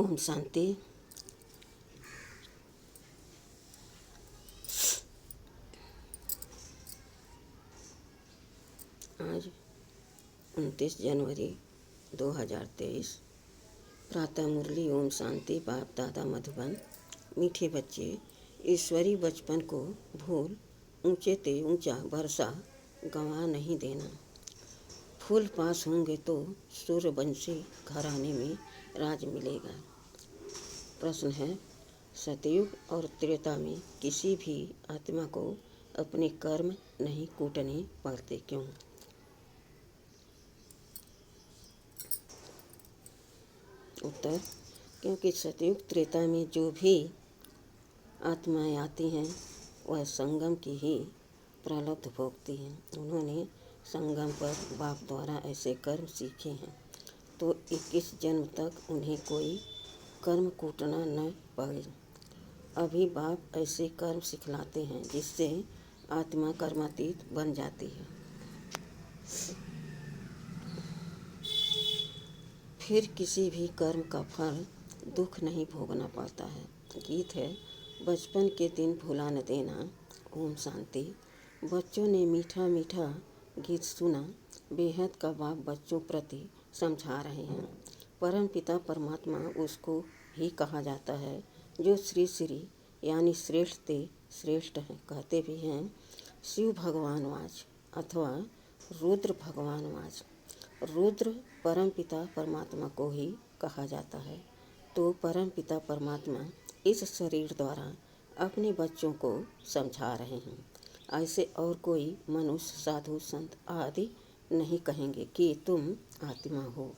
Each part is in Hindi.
ओम शांति। आज 29 जनवरी 2023। प्रातः मुरली। ओम शांति। बाप दादा मधुबन। मीठे बच्चे, ईश्वरी बचपन को भूल ऊंचे ते ऊंचा बरसा गंवा नहीं देना। फूल पास होंगे तो सूर्यवंशी घराने में राज मिलेगा। प्रश्न है, सतयुग और त्रेता में किसी भी आत्मा को अपने कर्म नहीं कूटने पड़ते, क्यों? उत्तर, क्योंकि सतयुग त्रेता में जो भी आत्माएं आती हैं वह संगम की ही प्रारब्ध भोगती हैं। उन्होंने संगम पर बाप द्वारा ऐसे कर्म सीखे हैं तो 21 जन्म तक उन्हें कोई कर्म कूटना न पड़े। अभी बाप ऐसे कर्म सिखलाते हैं जिससे आत्मा कर्मातीत बन जाती है। फिर किसी भी कर्म का फल दुख नहीं भोगना पड़ता है। गीत है, बचपन के दिन भुला न देना। ओम शांति। बच्चों ने मीठा मीठा गीत सुना। बेहद का बाप बच्चों प्रति समझा रहे हैं। परम पिता परमात्मा उसको ही कहा जाता है जो श्री श्री यानी श्रेष्ठ ते श्रेष्ठ है। कहते भी हैं शिव भगवान वाच अथवा रुद्र भगवान वाच। रुद्र परम पिता परमात्मा को ही कहा जाता है। तो परम पिता परमात्मा इस शरीर द्वारा अपने बच्चों को समझा रहे हैं। ऐसे और कोई मनुष्य साधु संत आदि नहीं कहेंगे कि तुम आत्मा हो।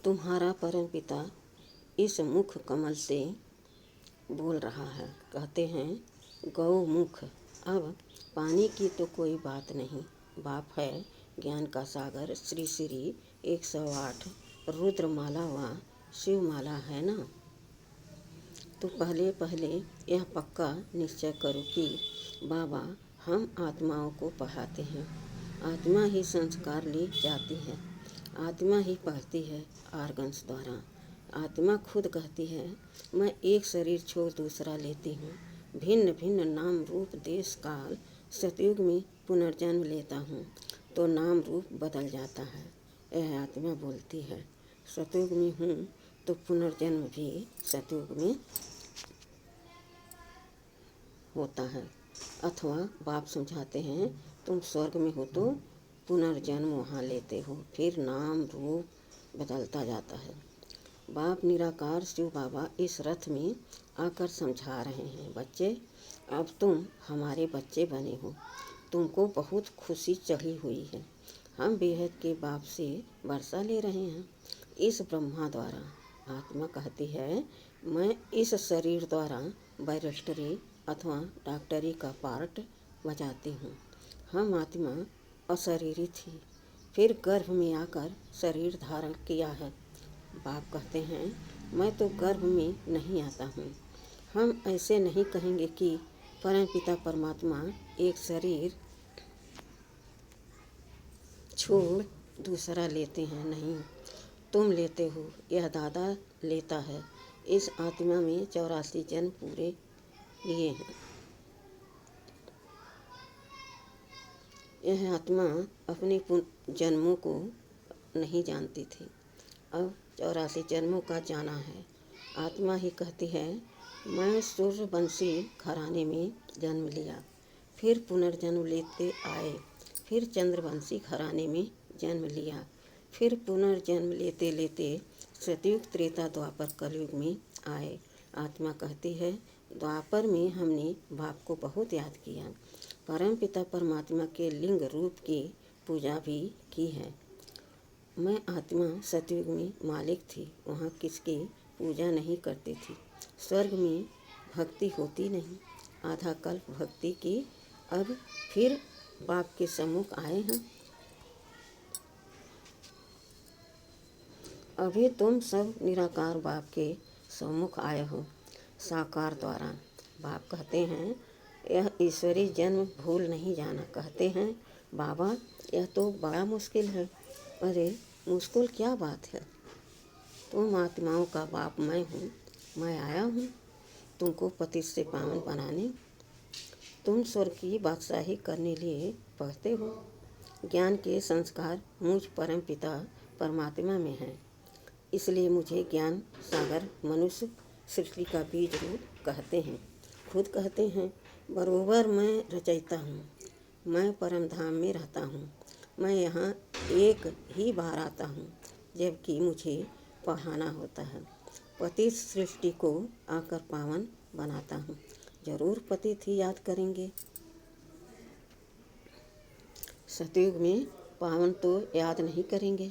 तुम्हारा परम पिता इस मुख कमल से बोल रहा है। कहते हैं गौ मुख। अब पानी की तो कोई बात नहीं। बाप है ज्ञान का सागर। श्री श्री 108 रुद्रमाला व शिवमाला है ना। तो पहले पहले यह पक्का निश्चय करो कि बाबा हम आत्माओं को पढ़ाते हैं। आत्मा ही संस्कार ले जाती है। आत्मा ही पढ़ती है आर्गन्स द्वारा। आत्मा खुद कहती है मैं एक शरीर छोड़ दूसरा लेती हूँ। भिन्न भिन्न नाम रूप देश काल। सतयुग में पुनर्जन्म लेता हूँ तो नाम रूप बदल जाता है। यह आत्मा बोलती है। सतयुग में हूँ तो पुनर्जन्म भी सतयुग में होता है। अथवा बाप समझाते हैं तुम स्वर्ग में हो तो पुनर्जन्म वहाँ लेते हो, फिर नाम रूप बदलता जाता है। बाप निराकार शिव बाबा इस रथ में आकर समझा रहे हैं बच्चे अब तुम हमारे बच्चे बने हो। तुमको बहुत खुशी चढ़ी हुई है। हम बेहद के बाप से वर्षा ले रहे हैं इस ब्रह्मा द्वारा। आत्मा कहती है मैं इस शरीर द्वारा बैरिस्टरी अथवा डॉक्टरी का पार्ट बजाती हूँ। हम आत्मा अशरीरी थी, फिर गर्भ में आकर शरीर धारण किया है। बाप कहते हैं मैं तो गर्भ में नहीं आता हूँ। हम ऐसे नहीं कहेंगे कि परम पिता परमात्मा एक शरीर छोड़ दूसरा लेते हैं। नहीं, तुम लेते हो, यह दादा लेता है। इस आत्मा में 84 जन्म पूरे लिए हैं। यह आत्मा अपने जन्मों को नहीं जानती थी, अब 84 जन्मों का जाना है। आत्मा ही कहती है मैं सूर्यवंशी घराने में जन्म लिया, फिर पुनर्जन्म लेते आए, फिर चंद्रवंशी घराने में जन्म लिया, फिर पुनर्जन्म लेते लेते सतयुग त्रेता द्वापर कलयुग में आए। आत्मा कहती है द्वापर में हमने बाप को बहुत याद किया। परम पिता परमात्मा के लिंग रूप की पूजा भी की है। मैं आत्मा सतयुग में मालिक थी, वहाँ किसकी पूजा नहीं करती थी। स्वर्ग में भक्ति होती नहीं, आधा कल्प भक्ति की। अब फिर बाप के सम्मुख आए हैं। अभी तुम सब निराकार बाप के सम्मुख आए हो साकार द्वारा। बाप कहते हैं यह ईश्वरी जन्म भूल नहीं जाना। कहते हैं बाबा यह तो बड़ा मुश्किल है। अरे मुश्किल क्या बात है? तुम आत्माओं का बाप मैं हूँ। मैं आया हूँ तुमको पतित से पावन बनाने। तुम स्वर्ग की बादशाही करने लिए पढ़ते हो। ज्ञान के संस्कार मुझ परम पिता परमात्मा में हैं। इसलिए मुझे ज्ञान सागर मनुष्य सृष्टि का बीज रूप कहते हैं। खुद कहते हैं बरोबर मैं रचयिता हूँ। मैं परम धाम में रहता हूँ। मैं यहाँ एक ही बार आता हूँ जबकि मुझे पढ़ाना होता है। पतित सृष्टि को आकर पावन बनाता हूँ। जरूर पतित ही याद करेंगे। सतयुग में पावन तो याद नहीं करेंगे।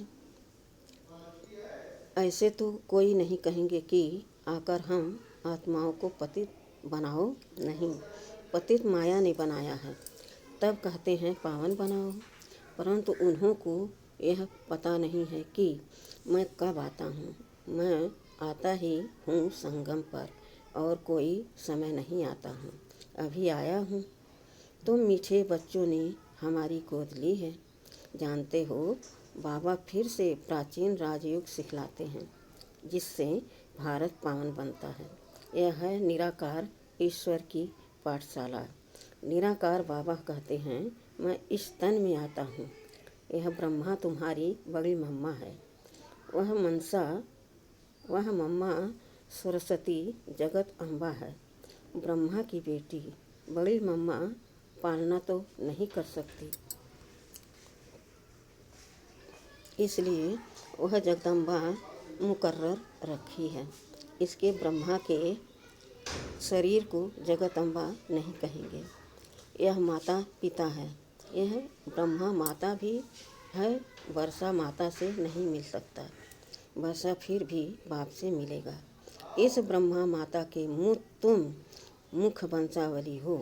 ऐसे तो कोई नहीं कहेंगे कि आकर हम आत्माओं को पतित बनाओ। नहीं, पतित माया ने बनाया है। तब कहते हैं पावन बनाओ। परंतु उन्हों को यह पता नहीं है कि मैं कब आता हूँ। मैं आता ही हूँ संगम पर, और कोई समय नहीं आता हूँ। अभी आया हूँ। तुम मीठे बच्चों ने हमारी गोद ली है। जानते हो बाबा फिर से प्राचीन राजयोग सिखलाते हैं जिससे भारत पावन बनता है। यह है निराकार ईश्वर की पाठशाला। निराकार बाबा कहते हैं मैं इस तन में आता हूँ। यह ब्रह्मा तुम्हारी बड़ी मम्मा है। वह मम्मा सरस्वती जगत अम्बा है। ब्रह्मा की बेटी बड़ी मम्मा पालना तो नहीं कर सकती, इसलिए वह जगदम्बा मुकर्रर रखी है। इसके ब्रह्मा के शरीर को जगदम्बा नहीं कहेंगे। यह माता पिता है। यह ब्रह्मा माता भी है। वर्षा माता से नहीं मिल सकता। वर्षा फिर भी बाप से मिलेगा। इस ब्रह्मा माता के तुम मुख वंशावली हो।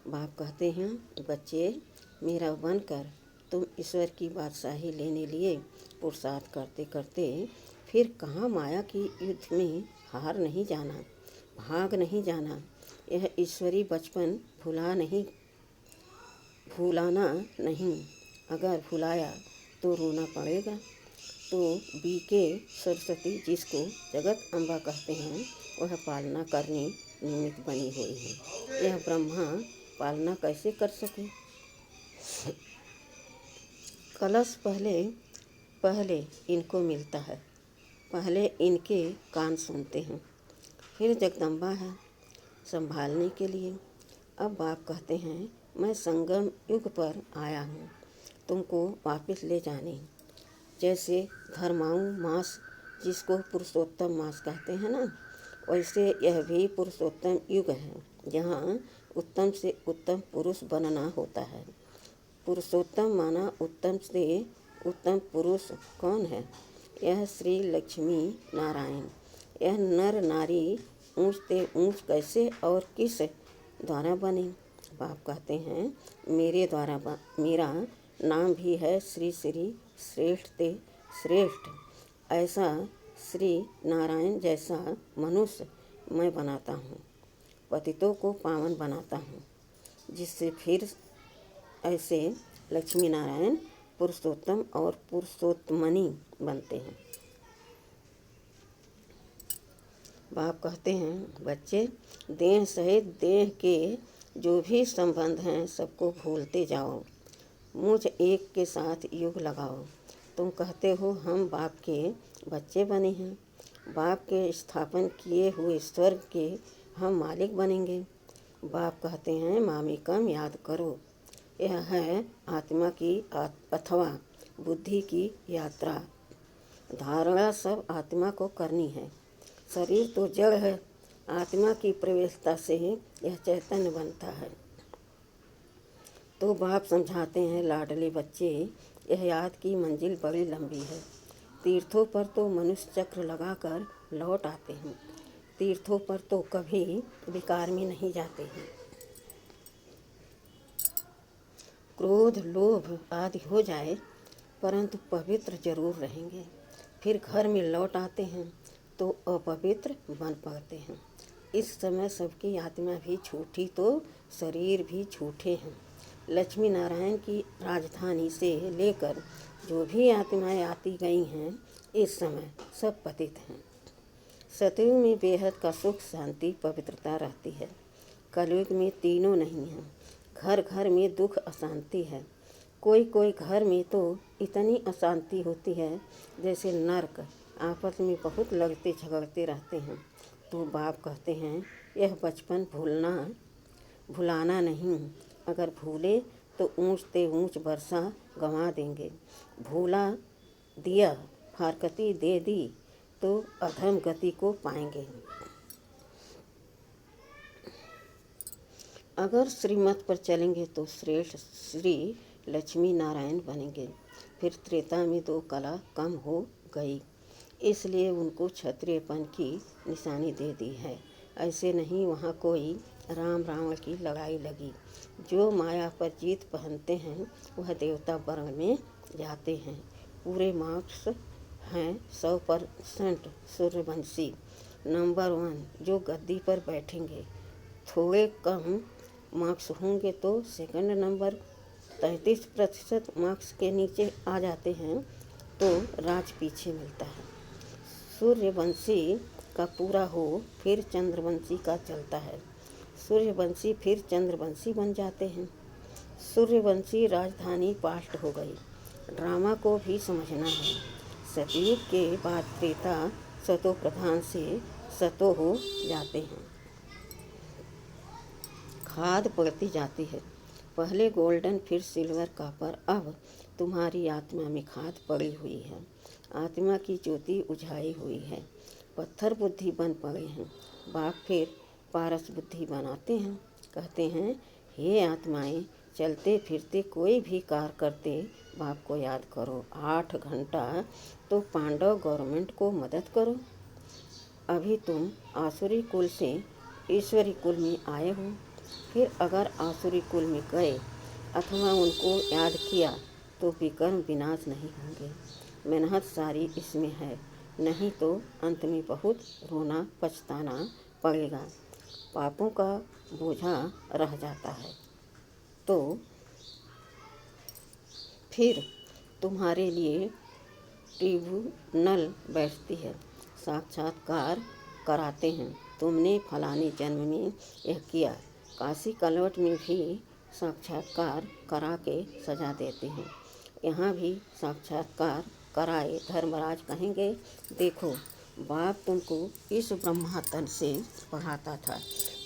बाप कहते हैं बच्चे मेरा बनकर तुम ईश्वर की बादशाही लेने लिए पुरुषार्थ करते करते फिर कहाँ माया की युद्ध में हार नहीं जाना, भाग नहीं जाना। यह ईश्वरी बचपन भूलाना नहीं। अगर भुलाया तो रोना पड़ेगा। तो बीके सरस्वती जिसको जगत अम्बा कहते हैं वह पालना करने निमित्त बनी हुई है। यह ब्रह्मा पालना कैसे कर सके? कलश पहले इनको मिलता है। पहले इनके कान सुनते हैं, फिर जगदम्बा है संभालने के लिए। अब बाप कहते हैं मैं संगम युग पर आया हूँ तुमको वापस ले जाने। जैसे धर्माऊ मास जिसको पुरुषोत्तम मास कहते हैं ना, वैसे यह भी पुरुषोत्तम युग है जहाँ उत्तम से उत्तम पुरुष बनना होता है। पुरुषोत्तम माना उत्तम से उत्तम पुरुष कौन है? यह श्री लक्ष्मी नारायण। यह नर नारी ऊंच ते ऊंच कैसे और किस द्वारा बने? बाप कहते हैं मेरा नाम भी है श्री श्री श्रेष्ठ ते श्रेष्ठ। ऐसा श्री नारायण जैसा मनुष्य मैं बनाता हूँ। पतितों को पावन बनाता हूँ, जिससे फिर ऐसे लक्ष्मी नारायण पुरुषोत्तम और पुरुषोत्तमनी बनते हैं। बाप कहते हैं बच्चे देह सहित देह के जो भी संबंध हैं सबको भूलते जाओ। मुझ एक के साथ युग लगाओ। तुम कहते हो हम बाप के बच्चे बने हैं। बाप के स्थापन किए हुए स्वर्ग के हम मालिक बनेंगे। बाप कहते हैं मामिकम याद करो। यह है आत्मा की अथवा बुद्धि की यात्रा। धारणा सब आत्मा को करनी है। शरीर तो जड़ है। आत्मा की प्रवेशता से यह चैतन्य बनता है। तो बाप समझाते हैं लाडले बच्चे यह याद की मंजिल बड़ी लंबी है। तीर्थों पर तो मनुष्य चक्र लगाकर लौट आते हैं। तीर्थों पर तो कभी विकार में नहीं जाते हैं। क्रोध लोभ आदि हो जाए परंतु पवित्र जरूर रहेंगे। फिर घर में लौट आते हैं तो अपवित्र बन पड़ते हैं। इस समय सबकी आत्मा भी झूठी तो शरीर भी झूठे हैं। लक्ष्मी नारायण की राजधानी से लेकर जो भी आत्माएं आती गई हैं इस समय सब पतित हैं। सतयुग में बेहद का सुख, शांति, पवित्रता रहती है। कलयुग में तीनों नहीं हैं। घर घर में दुख, अशांति है। कोई कोई घर में तो इतनी अशांति होती है जैसे नर्क। आपस में बहुत लड़ते झगड़ते रहते हैं। तो बाप कहते हैं यह बचपन भुलाना नहीं। अगर भूले तो ऊँचते ऊँच वर्षा गंवा देंगे। भूला दिया फारकती दे दी तो अधम गति को पाएंगे। अगर श्रीमत पर चलेंगे तो श्रेष्ठ श्री लक्ष्मी नारायण बनेंगे। फिर त्रेता में तो कला कम हो गई, इसलिए उनको क्षत्रियपन की निशानी दे दी है। ऐसे नहीं वहाँ कोई राम रावण की लड़ाई लगी। जो माया पर जीत पहनते हैं वह देवता वर्ण में जाते हैं। पूरे मार्क्स हैं 100% सूर्यवंशी नंबर 1 जो गद्दी पर बैठेंगे। थोड़े कम मार्क्स होंगे तो सेकंड नंबर 33% मार्क्स के नीचे आ जाते हैं तो राज पीछे मिलता है। सूर्यवंशी का पूरा हो फिर चंद्रवंशी का चलता है। सूर्यवंशी फिर चंद्रवंशी बन जाते हैं। सूर्यवंशी राजधानी पास्ट हो गई। ड्रामा को भी समझना है। सतयुग के बाद त्रेता सतो प्रधान से सतो हो जाते हैं। खाद पड़ती जाती है। पहले गोल्डन फिर सिल्वर कॉपर। अब तुम्हारी आत्मा में खाद पड़ी हुई है। आत्मा की ज्योति उझाई हुई है। पत्थर बुद्धि बन पड़े हैं। बाप फिर पारस बुद्धि बनाते हैं। कहते हैं हे आत्माएं, चलते फिरते कोई भी कार्य करते बाप को याद करो। 8 घंटा तो पांडव गवर्नमेंट को मदद करो। अभी तुम आसुरी कुल से ईश्वरी कुल में आए हो। फिर अगर आसुरी कुल में गए अथवा उनको याद किया तो विकर्म विनाश नहीं होंगे। मेहनत सारी इसमें है, नहीं तो अंत में बहुत रोना पछताना पड़ेगा। पापों का बोझा रह जाता है तो फिर तुम्हारे लिए ट्रिब्यूनल बैठती है। साक्षात्कार कराते हैं। तुमने फलाने जन्म में यह किया। काशी कलवट में भी साक्षात्कार करा के सजा देते हैं। यहाँ भी साक्षात्कार कराए धर्मराज कहेंगे देखो बाप तुमको इस ब्रह्मातन से पढ़ाता था,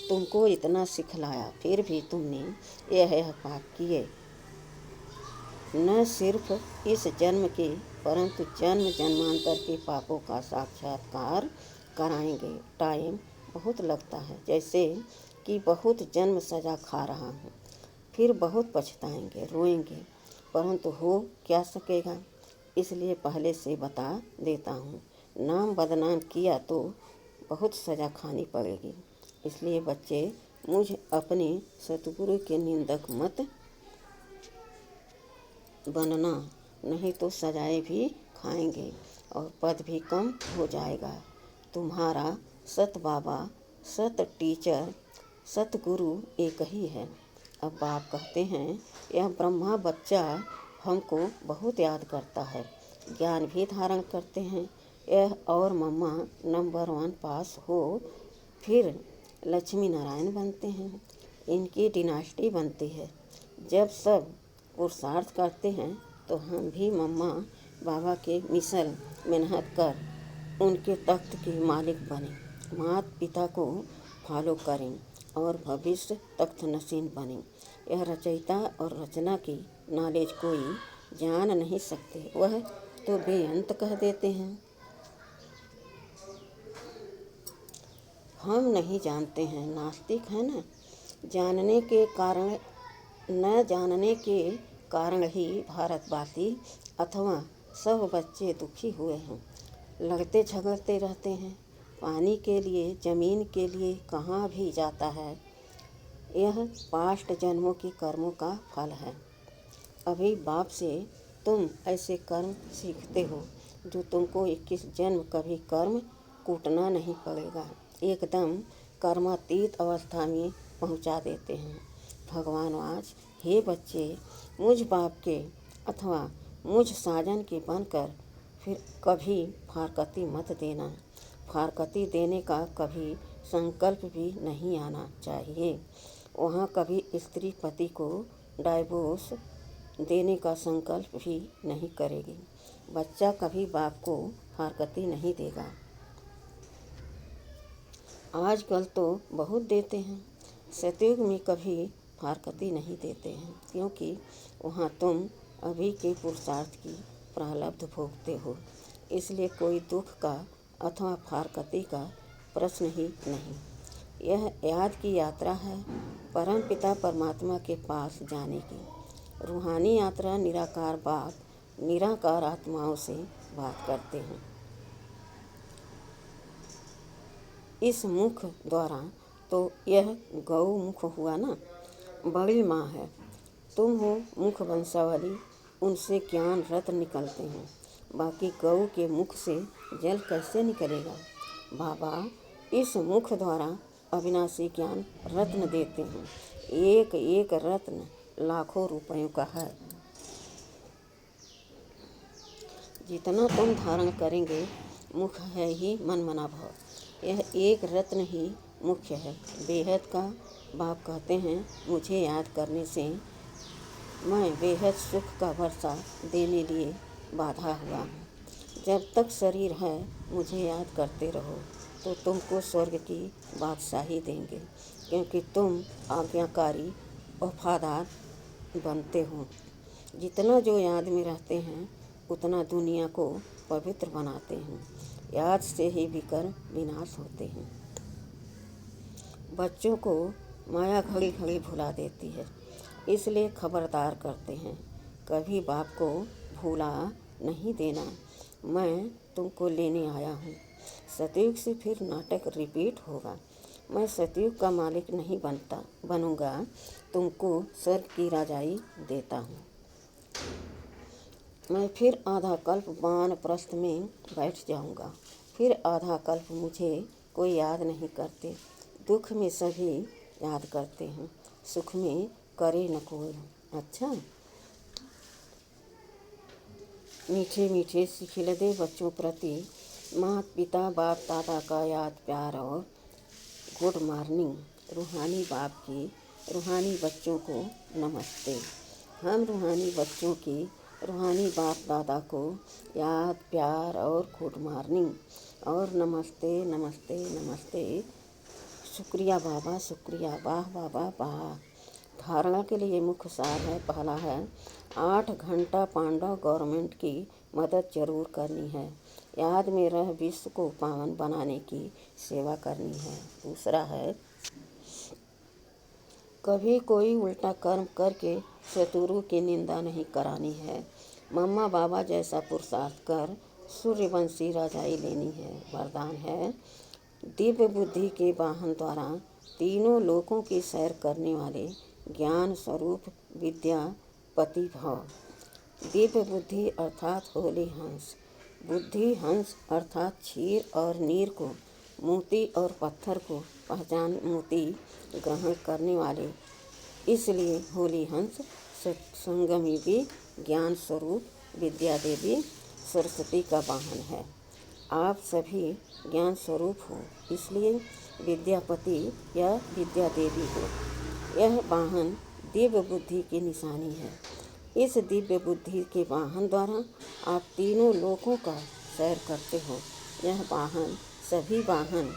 तुमको इतना सिखलाया, फिर भी तुमने यह पाप किए। न सिर्फ इस जन्म के परंतु जन्म जन्मांतर के पापों का साक्षात्कार कराएंगे। टाइम बहुत लगता है, जैसे कि बहुत जन्म सजा खा रहा हूँ। फिर बहुत पछताएंगे, रोएंगे, परंतु हो क्या सकेगा। इसलिए पहले से बता देता हूँ, नाम बदनाम किया तो बहुत सज़ा खानी पड़ेगी। इसलिए बच्चे मुझ अपने सतगुरु के निंदक मत बनना, नहीं तो सजाएं भी खाएंगे और पद भी कम हो जाएगा। तुम्हारा सत बाबा, सत टीचर, सतगुरु एक ही है। अब बाप कहते हैं यह ब्रह्मा बच्चा हमको बहुत याद करता है, ज्ञान भी धारण करते हैं। यह और मम्मा नंबर 1 पास हो फिर लक्ष्मी नारायण बनते हैं। इनकी डिनास्टी बनती है। जब सब पुरुषार्थ करते हैं तो हम भी मम्मा बाबा के मिसल मेहनत कर उनके तख्त के मालिक बने, माता पिता को फॉलो करें और भविष्य तख्त नशीन बने। यह रचयिता और रचना की नॉलेज कोई जान नहीं सकते, वह तो बेअंत कह देते हैं। हम नहीं जानते हैं, नास्तिक है ना। जानने के कारण न जानने के कारण ही भारतवासी अथवा सब बच्चे दुखी हुए हैं। लड़ते झगड़ते रहते हैं। पानी के लिए, जमीन के लिए कहाँ भी जाता है। यह पास्ट जन्मों के कर्मों का फल है। अभी बाप से तुम ऐसे कर्म सीखते हो जो तुमको 21 जन्म कभी कर्म कूटना नहीं पड़ेगा। एकदम कर्मातीत अवस्था में पहुंचा देते हैं। भगवान आज हे बच्चे, मुझ बाप के अथवा मुझ साजन के बनकर फिर कभी फारकती मत देना। फारकती देने का कभी संकल्प भी नहीं आना चाहिए। वहाँ कभी स्त्री पति को डाइवोर्स देने का संकल्प भी नहीं करेगी। बच्चा कभी बाप को फारकती नहीं देगा। आजकल तो बहुत देते हैं, सतयुग में कभी फारकती नहीं देते हैं, क्योंकि वहाँ तुम अभी के पुरुषार्थ की प्रारब्ध भोगते हो, इसलिए कोई दुख का अथवा फारकती का प्रश्न ही नहीं। यह याद की यात्रा है परम पिता परमात्मा के पास जाने की। रूहानी यात्रा निराकार बाप निराकार आत्माओं से बात करते हैं। इस मुख द्वारा तो यह गौ मुख हुआ ना, बड़ी माँ है, तुम हो मुख वंशावली, उनसे ज्ञान रत्न निकलते हैं। बाकी गौ के मुख से जल कैसे निकलेगा? बाबा इस मुख द्वारा अविनाशी ज्ञान रत्न देते हैं। एक एक रत्न लाखों रुपयों का है। जितना तुम धारण करेंगे मुख है ही मन मना भाव। यह एक रत्न ही मुख्य है, बेहद का। बाप कहते हैं मुझे याद करने से मैं बेहद सुख का वर्षा देने लिए बाधा हुआ हूँ। जब तक शरीर है मुझे याद करते रहो तो तुमको स्वर्ग की बादशाही देंगे, क्योंकि तुम आज्ञाकारी वफादार बनते हो। जितना जो याद में रहते हैं उतना दुनिया को पवित्र बनाते हैं। याद से ही विकर विनाश होते हैं। बच्चों को माया घड़ी घड़ी भुला देती है, इसलिए खबरदार करते हैं कभी बाप को भूला नहीं देना। मैं तुमको लेने आया हूँ। सतयुग से फिर नाटक रिपीट होगा। मैं सतयुग का मालिक नहीं बनूंगा, तुमको स्वर्ग की राजाई देता हूँ। मैं फिर आधा कल्प वानप्रस्थ में बैठ जाऊंगा। फिर आधा कल्प मुझे कोई याद नहीं करते। दुख में सभी याद करते हैं, सुख में करे न कोई। अच्छा, मीठे मीठे सिखिलदे बच्चों प्रति माता पिता बाप दादा का याद प्यार और गुड मॉर्निंग। रूहानी बाप की रूहानी बच्चों को नमस्ते। हम रूहानी बच्चों की रूहानी बाप दादा को याद प्यार और गुड मॉर्निंग और नमस्ते नमस्ते नमस्ते। शुक्रिया बाबा, शुक्रिया, वाह बाबा वाह। धारणा के लिए मुख्य सार है, पहला है 8 घंटा पांडव गवर्नमेंट की मदद जरूर करनी है। याद में रह विश्व को पावन बनाने की सेवा करनी है। दूसरा है कभी कोई उल्टा कर्म करके शत्रु की निंदा नहीं करानी है। मम्मा बाबा जैसा पुरुषार्थ कर सूर्यवंशी राजाई लेनी है। वरदान है दिव्य बुद्धि के वाहन द्वारा तीनों लोकों की सैर करने वाले ज्ञान स्वरूप विद्यापति भव। दिव्य बुद्धि अर्थात होली हंस, बुद्धि हंस अर्थात क्षीर और नीर को, मोती और पत्थर को पहचान मोती ग्रहण करने वाले, इसलिए होली हंस संगमी भी ज्ञान स्वरूप विद्या देवी सरस्वती का वाहन है। आप सभी ज्ञान स्वरूप हो, इसलिए विद्यापति या विद्या देवी हो। यह वाहन दिव्य बुद्धि की निशानी है। इस दिव्य बुद्धि के वाहन द्वारा आप तीनों लोकों का सैर करते हो। यह वाहन सभी वाहन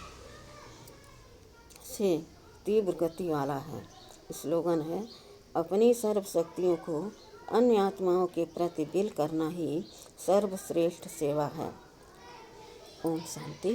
से तीव्र गति वाला है। स्लोगन है अपनी सर्व शक्तियों को अन्य आत्माओं के प्रति विल करना ही सर्वश्रेष्ठ सेवा है। ओम शांति।